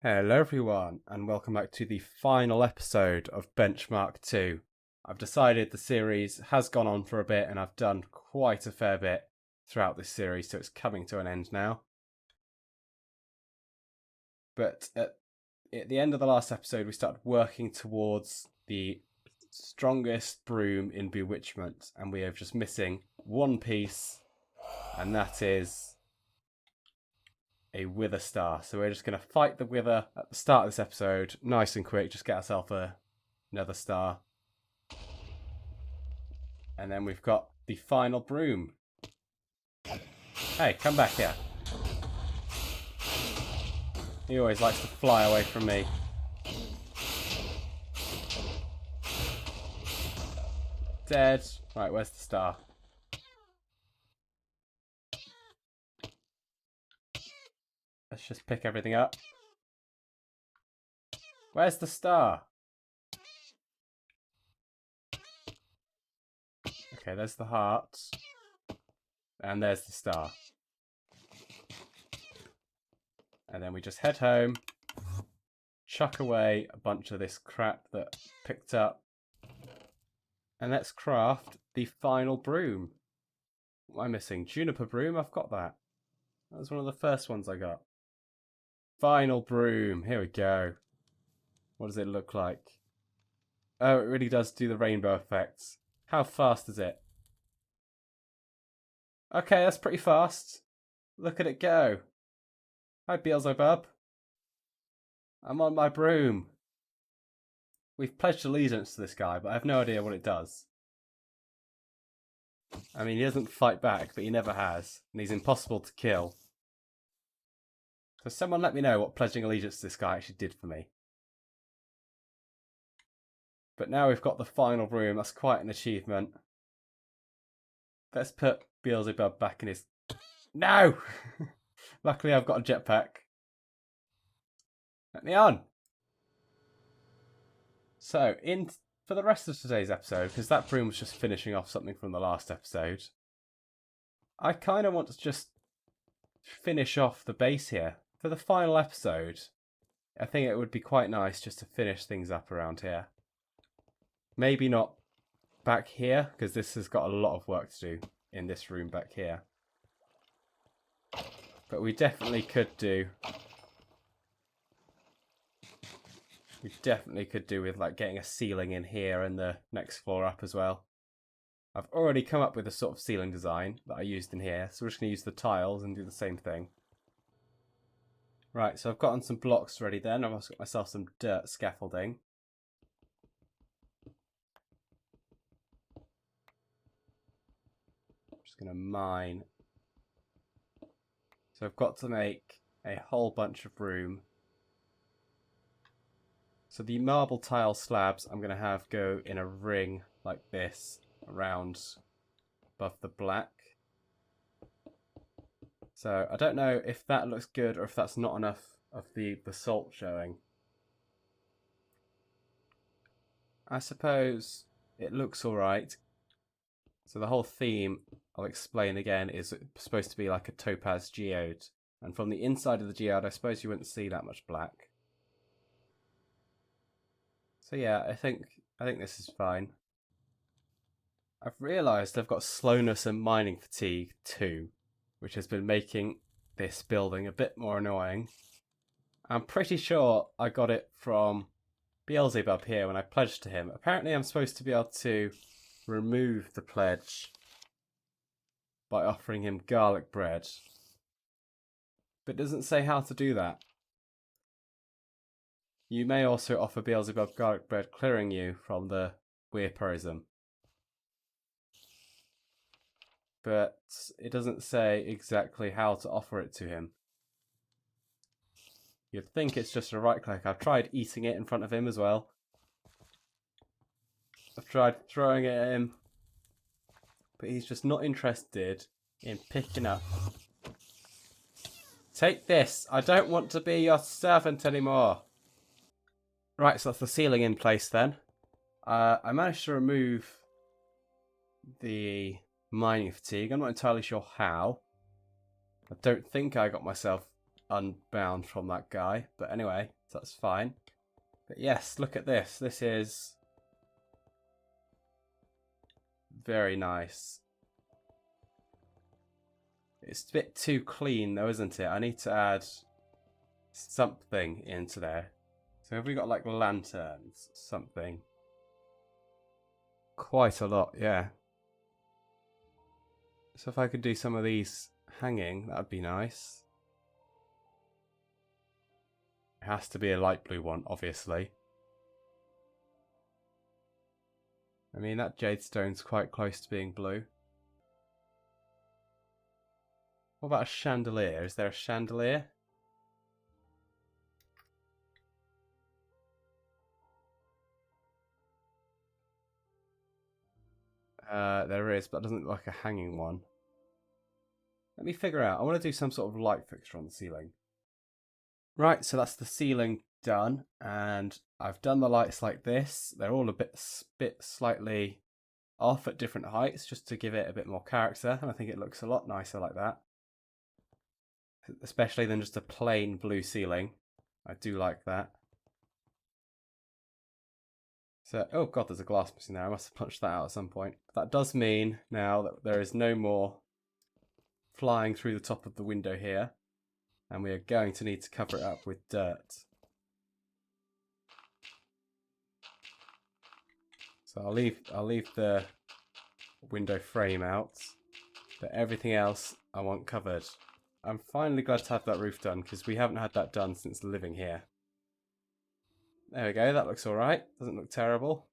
Hello everyone, and welcome back to the final episode of Benchmark 2. I've decided the series has gone on for a bit and I've done quite a fair bit throughout this series, so it's coming to an end now. But at the end of the last episode, we started working towards the strongest broom in Bewitchment, and we are just missing one piece, and that is a wither star. So we're just going to fight the wither at the start of this episode, nice and quick, just get ourselves another star. And then we've got the final broom. Hey, come back here. He always likes to fly away from me. Dead. Right, where's the star? Let's just pick everything up. Where's the star? Okay, there's the heart. And there's the star. And then we just head home, chuck away a bunch of this crap that picked up, and let's craft the final broom. What am I missing? Juniper broom? I've got that. That was one of the first ones I got. Final broom. Here we go. What does it look like? Oh, it really does do the rainbow effects. How fast is it? Okay, that's pretty fast. Look at it go. Hi, Beelzebub. I'm on my broom. We've pledged allegiance to this guy, but I have no idea what it does. I mean, he doesn't fight back, but he never has. And he's impossible to kill. So someone let me know what pledging allegiance to this guy actually did for me. But now we've got the final broom. That's quite an achievement. Let's put Beelzebub back in his... No! Luckily I've got a jetpack. Let me on! So, for the rest of today's episode, because that broom was just finishing off something from the last episode, I kind of want to just finish off the base here. For the final episode, I think it would be quite nice just to finish things up around here. Maybe not back here, because this has got a lot of work to do in this room back here. But we definitely could do... We definitely could do with like getting a ceiling in here and the next floor up as well. I've already come up with a sort of ceiling design that I used in here, so we're just going to use the tiles and do the same thing. Right, so I've gotten some blocks ready then. I've also got myself some dirt scaffolding. I'm just going to mine. So I've got to make a whole bunch of room. So the marble tile slabs I'm going to have go in a ring like this around above the black. So I don't know if that looks good or if that's not enough of the basalt showing. I suppose it looks alright. So the whole theme, I'll explain again, is supposed to be like a topaz geode. And from the inside of the geode, I suppose you wouldn't see that much black. So yeah, I think this is fine. I've realised I've got slowness and mining fatigue too, which has been making this building a bit more annoying. I'm pretty sure I got it from Beelzebub here when I pledged to him. Apparently I'm supposed to be able to remove the pledge by offering him garlic bread. But it doesn't say how to do that. You may also offer Beelzebub garlic bread clearing you from the Weirperism. But it doesn't say exactly how to offer it to him. You'd think it's just a right click. I've tried eating it in front of him as well. I've tried throwing it at him. But he's just not interested in picking up. Take this. I don't want to be your servant anymore. Right, so that's the ceiling in place then. I managed to remove the mining fatigue. I'm not entirely sure how. I don't think I got myself unbound from that guy. But anyway, so that's fine. But yes, look at this. This is very nice. It's a bit too clean though, isn't it? I need to add something into there. So have we got like lanterns? Something. Quite a lot, yeah. So if I could do some of these hanging, that would be nice. It has to be a light blue one, obviously. I mean, that jade stone's quite close to being blue. What about a chandelier? Is there a chandelier? There is, but it doesn't look like a hanging one. Let me figure out. I want to do some sort of light fixture on the ceiling. Right, so that's the ceiling done, and I've done the lights like this. They're all a bit slightly off at different heights, just to give it a bit more character, and I think it looks a lot nicer like that. Especially than just a plain blue ceiling. I do like that. So, oh god, there's a glass missing there. I must have punched that out at some point. That does mean now that there is no more flying through the top of the window here. And we are going to need to cover it up with dirt. So I'll leave the window frame out, but everything else I want covered. I'm finally glad to have that roof done, because we haven't had that done since living here. There we go, that looks alright. Doesn't look terrible.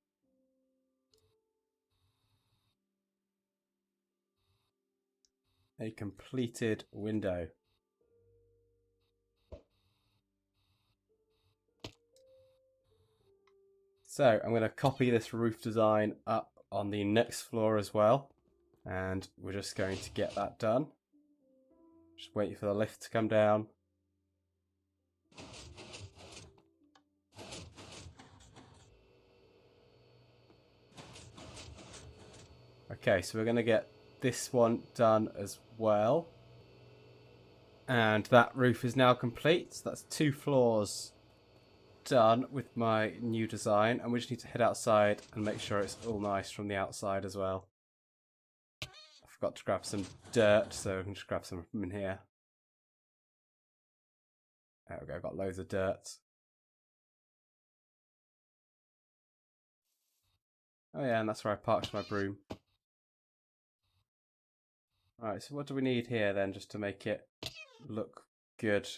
A completed window. So I'm going to copy this roof design up on the next floor as well. And we're just going to get that done. Just wait for the lift to come down. Okay, so we're going to get this one done as well. And that roof is now complete. So that's 2 floors done with my new design. And we just need to head outside and make sure it's all nice from the outside as well. I forgot to grab some dirt, so I can just grab some from in here. There we go, got loads of dirt. Oh yeah, and that's where I parked my broom. Right, so what do we need here then, just to make it look good?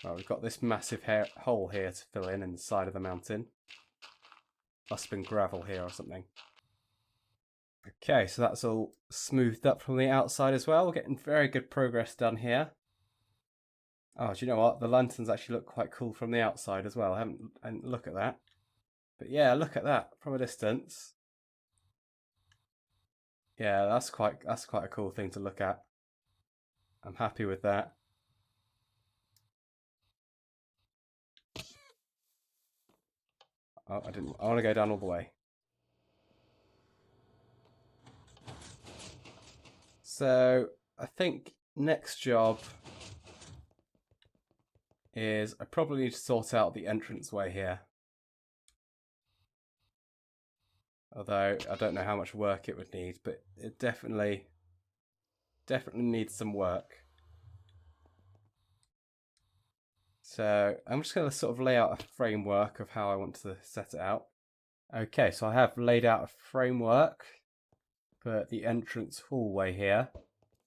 Well, we've got this massive hole here to fill in the side of the mountain. Must have been gravel here or something. Okay, so that's all smoothed up from the outside as well. We're getting very good progress done here. Oh, do you know what? The lanterns actually look quite cool from the outside as well. I haven't look at that. But yeah, look at that from a distance. Yeah, that's quite a cool thing to look at. I'm happy with that. Oh, I want to go down all the way. So I think next job is I probably need to sort out the entranceway here. Although I don't know how much work it would need, but it definitely needs some work. So I'm just going to sort of lay out a framework of how I want to set it out. Okay, so I have laid out a framework for the entrance hallway here.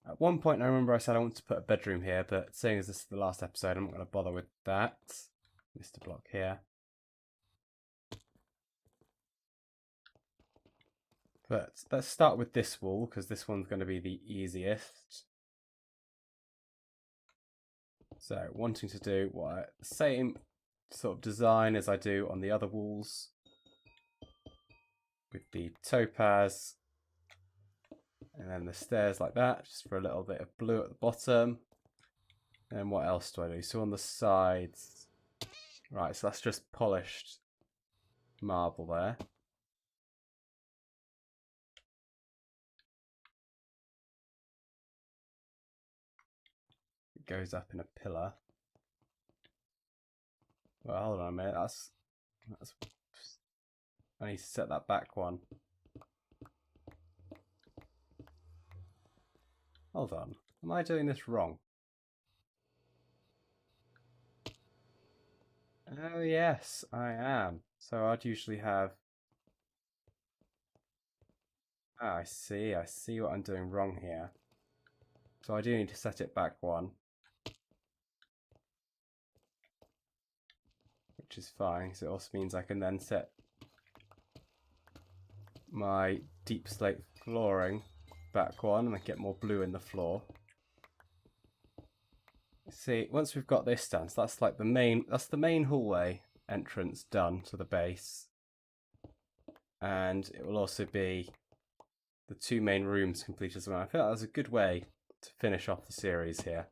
At one point I remember I said I wanted to put a bedroom here, but seeing as this is the last episode, I'm not going to bother with that. Missed a block here. But let's start with this wall, because this one's going to be the easiest. So wanting to do the same sort of design as I do on the other walls, with the topaz, and then the stairs like that, just for a little bit of blue at the bottom. And what else do I do? So on the sides, right, so that's just polished marble there. goes up in a pillar. Well, hold on a minute. That's I need to set that back one. Hold on. Am I doing this wrong? Oh yes, I am. So I'd usually have... Ah, I see what I'm doing wrong here. So I do need to set it back one. Which is fine, because it also means I can then set my deep slate flooring back one and I get more blue in the floor. See, once we've got this done, so that's like the main hallway entrance done to the base. And it will also be the 2 main rooms complete as well. I feel like that's a good way to finish off the series here.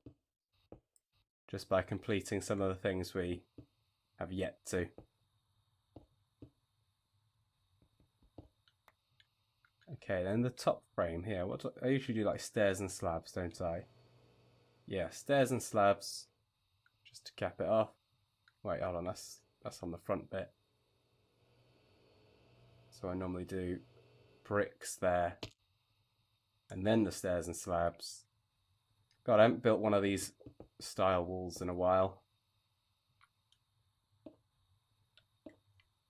Just by completing some of the things we have yet to. Okay, then the top frame here. I usually do like stairs and slabs, don't I? Yeah, stairs and slabs, just to cap it off. Wait, hold on, that's on the front bit. So I normally do bricks there, and then the stairs and slabs. God, I haven't built one of these style walls in a while.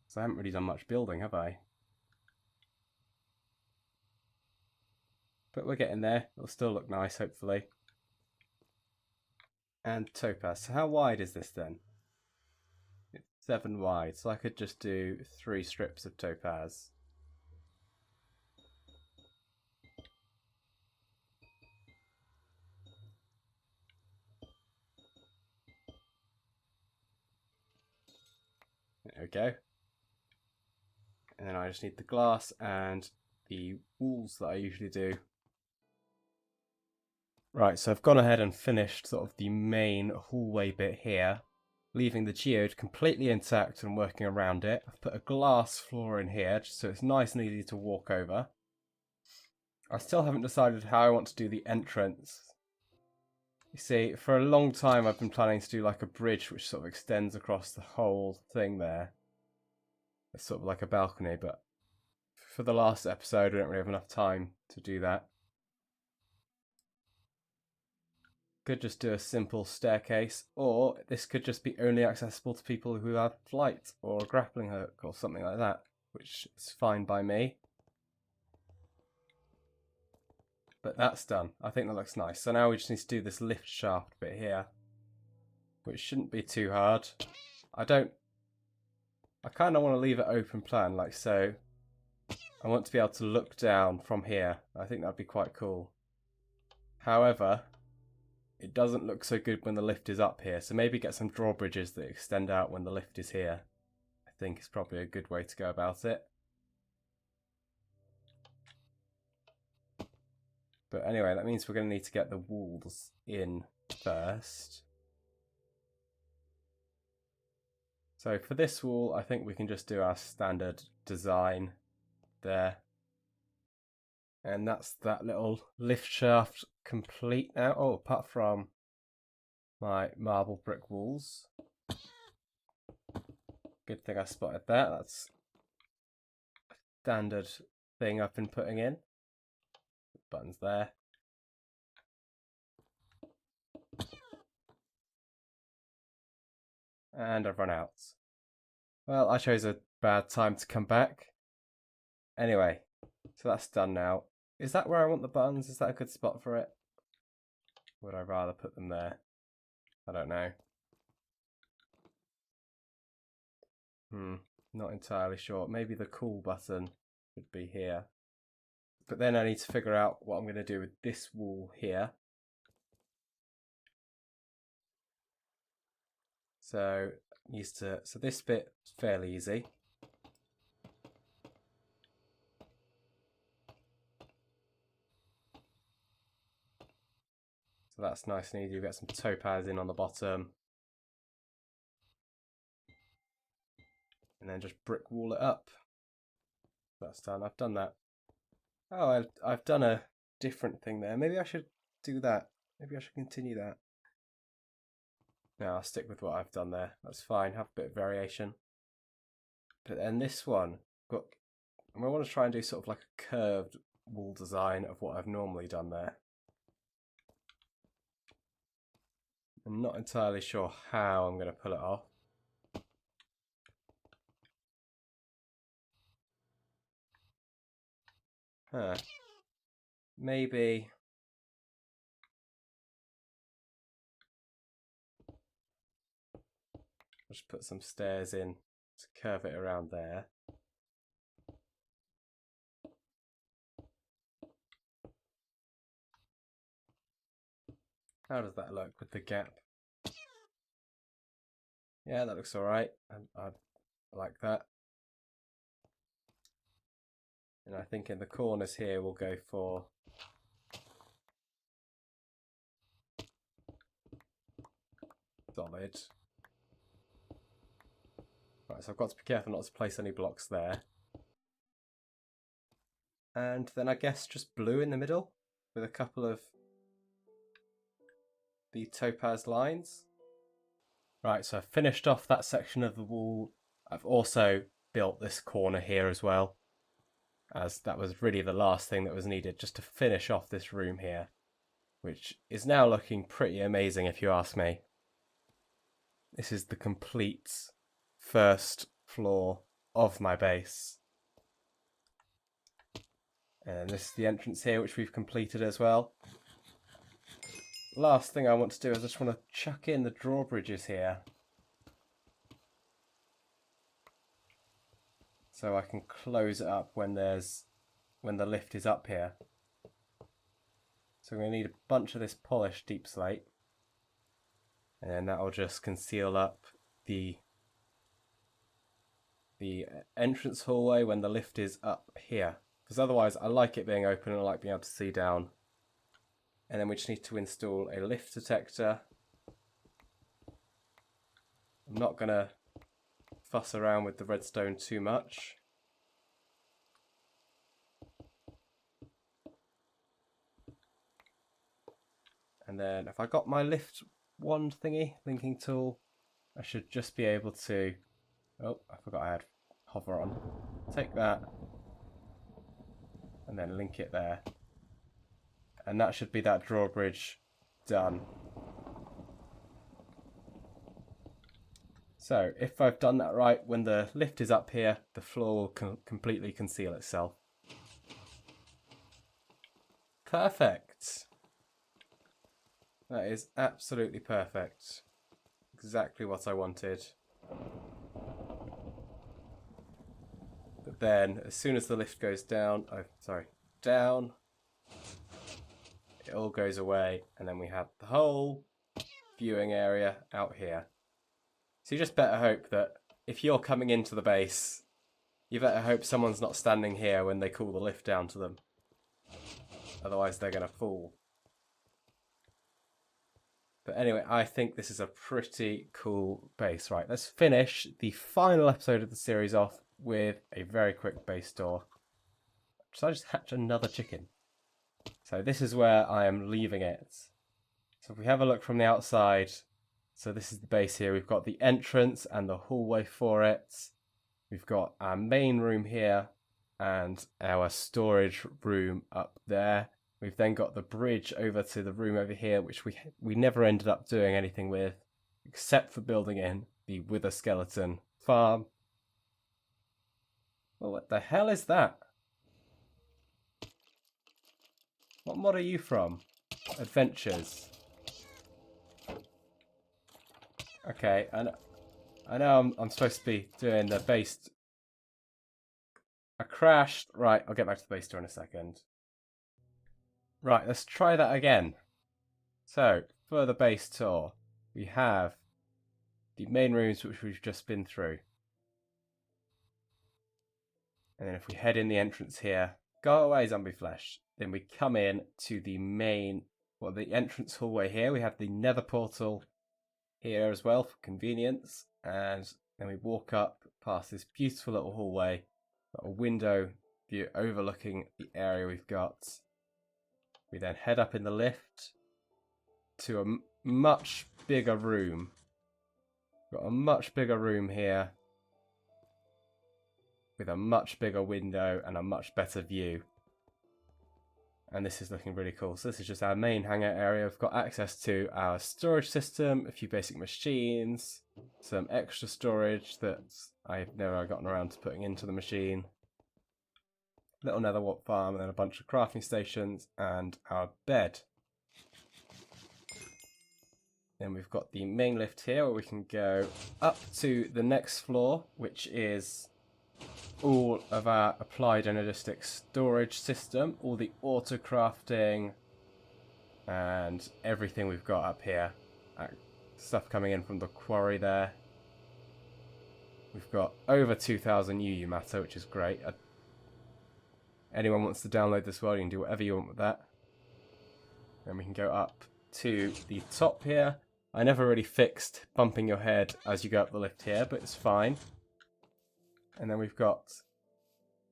So I haven't really done much building, have I? But we're getting there. It'll still look nice, hopefully. And topaz. So how wide is this then? It's 7 wide, so I could just do 3 strips of topaz. There we go. And then I just need the glass and the walls that I usually do. Right, so I've gone ahead and finished sort of the main hallway bit here, leaving the geode completely intact and working around it. I've put a glass floor in here just so it's nice and easy to walk over. I still haven't decided how I want to do the entrance. You see, for a long time I've been planning to do like a bridge which sort of extends across the whole thing there. It's sort of like a balcony, but for the last episode I don't really have enough time to do that. Could just do a simple staircase, or this could just be only accessible to people who have flight or a grappling hook or something like that, which is fine by me. But that's done. I think that looks nice. So now we just need to do this lift shaft bit here, which shouldn't be too hard. I kind of want to leave it open plan, like so. I want to be able to look down from here. I think that'd be quite cool. However, it doesn't look so good when the lift is up here, so maybe get some drawbridges that extend out when the lift is here. I think is probably a good way to go about it. But anyway, that means we're going to need to get the walls in first. So for this wall, I think we can just do our standard design there. And that's that little lift shaft complete now. Oh, apart from my marble brick walls. Good thing I spotted that. That's a standard thing I've been putting in. Buttons there. And I've run out. Well, I chose a bad time to come back. Anyway, so that's done now. Is that where I want the buttons? Is that a good spot for it? Would I rather put them there? I don't know. Not entirely sure. Maybe the cool button would be here. But then I need to figure out what I'm going to do with this wall here. So this bit is fairly easy. So that's nice and easy. We've got some topaz in on the bottom. And then just brick wall it up. That's done. I've done that. Oh, I've done a different thing there. Maybe I should do that. Maybe I should continue that. No, I'll stick with what I've done there. That's fine, have a bit of variation. But then this one, I want to try and do sort of like a curved wall design of what I've normally done there. I'm not entirely sure how I'm going to pull it off. Maybe I'll just put some stairs in to curve it around there. How does that look with the gap? Yeah, that looks alright. I like that. And I think in the corners here we'll go for solid. Right, so I've got to be careful not to place any blocks there. And then I guess just blue in the middle with a couple of the topaz lines. Right, so I've finished off that section of the wall. I've also built this corner here as well, as that was really the last thing that was needed just to finish off this room here, which is now looking pretty amazing if you ask me. This is the complete first floor of my base. And this is the entrance here, which we've completed as well. Last thing I want to do is I just want to chuck in the drawbridges here, so I can close it up when the lift is up here. So we're going to need a bunch of this polished deep slate, and then that'll just conceal up the entrance hallway when the lift is up here. Because otherwise I like it being open and I like being able to see down. And then we just need to install a lift detector. I'm not going to fuss around with the redstone too much. And then if I got my lift wand thingy, linking tool, I should just be able to... Oh, I forgot I had hover on. Take that and then link it there. And that should be that drawbridge done. So if I've done that right, when the lift is up here, the floor will completely conceal itself. Perfect. That is absolutely perfect. Exactly what I wanted. But then, as soon as the lift goes down, down, it all goes away, and then we have the whole viewing area out here. So you just better hope that if you're coming into the base, you better hope someone's not standing here when they call the lift down to them. Otherwise they're going to fall. But anyway, I think this is a pretty cool base. Right, let's finish the final episode of the series off with a very quick base tour. Should I just hatch another chicken? So this is where I am leaving it. So if we have a look from the outside, so this is the base here. We've got the entrance and the hallway for it. We've got our main room here and our storage room up there. We've then got the bridge over to the room over here, which we never ended up doing anything with, except for building in the Wither Skeleton farm. Well, what the hell is that? What mod are you from? AdventureZ. Okay, I know I'm supposed to be doing the base. I crashed. Right, I'll get back to the base tour in a second. Right, let's try that again. So, for the base tour, we have the main rooms which we've just been through. And then if we head in the entrance here, go away zombie flesh. Then we come in to the main, well, the entrance hallway here. We have the nether portal here as well for convenience. And then we walk up past this beautiful little hallway. Got a window view overlooking the area we've got. We then head up in the lift to a much bigger room Got a much bigger room here with a much bigger window and a much better view. And this is looking really cool. So this is just our main hangout area. We've got access to our storage system, a few basic machines, some extra storage that I've never gotten around to putting into the machine, little nether wart farm, and then a bunch of crafting stations and our bed. Then we've got the main lift here where we can go up to the next floor, which is all of our applied Energistics storage system, all the auto crafting and everything we've got up here. Stuff coming in from the quarry there. We've got over 2,000 UU matter, which is great. Anyone wants to download this world, you can do whatever you want with that. Then we can go up to the top here. I never really fixed bumping your head as you go up the lift here, but it's fine. And then we've got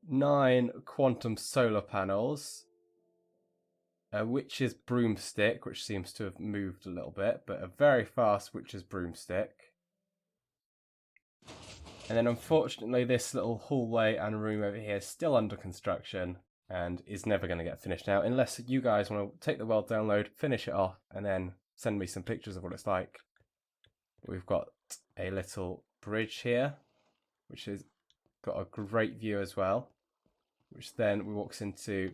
9 quantum solar panels, a witch's broomstick, which seems to have moved a little bit, but a very fast witch's broomstick. And then unfortunately this little hallway and room over here is still under construction and is never going to get finished now, unless you guys want to take the world download, finish it off, and then send me some pictures of what it's like. We've got a little bridge here, which has got a great view as well, which then walks into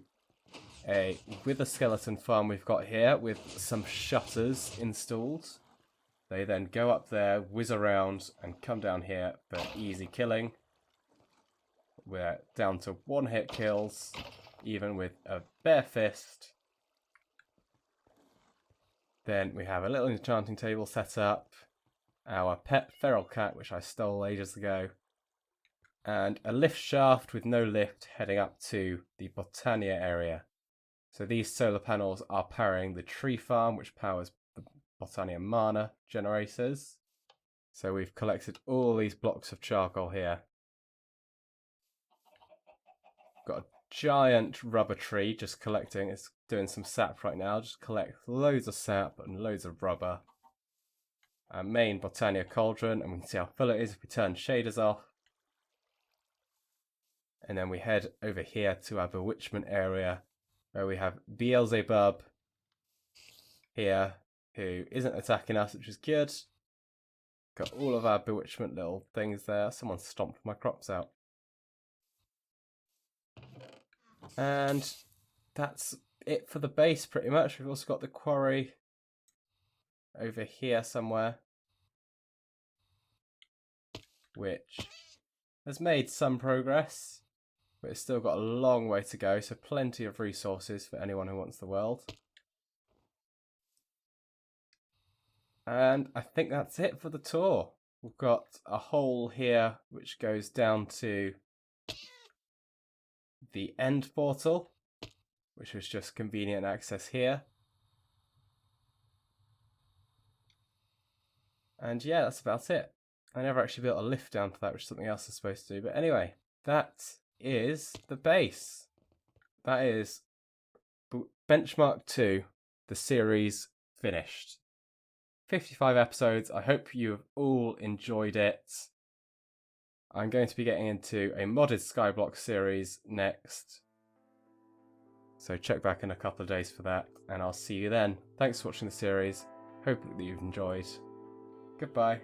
a wither skeleton farm we've got here with some shutters installed. They then go up there, whiz around, and come down here for easy killing. We're down to 1-hit kills, even with a bare fist. Then we have a little enchanting table set up, our pet feral cat, which I stole ages ago, and a lift shaft with no lift heading up to the Botania area. So these solar panels are powering the tree farm, which powers the Botania mana generators. So we've collected all these blocks of charcoal here. Got a giant rubber tree just collecting. It's doing some sap right now. Just collect loads of sap and loads of rubber. Our main Botania cauldron, and we can see how full it is if we turn shaders off. And then we head over here to our bewitchment area, where we have Beelzebub here, who isn't attacking us, which is good. Got all of our bewitchment little things there. Someone stomped my crops out. And that's it for the base, pretty much. We've also got the quarry over here somewhere, which has made some progress, but it's still got a long way to go, so plenty of resources for anyone who wants the world. And I think that's it for the tour. We've got a hole here which goes down to the end portal, which was just convenient access here. And yeah, that's about it. I never actually built a lift down to that, which is something else I'm supposed to do. But anyway, that is the base. That is Benchmark 2, the series finished. 55 episodes. I hope you've all enjoyed it. I'm going to be getting into a modded Skyblock series next. So check back in a couple of days for that, and I'll see you then. Thanks for watching the series. Hope that you've enjoyed. Goodbye.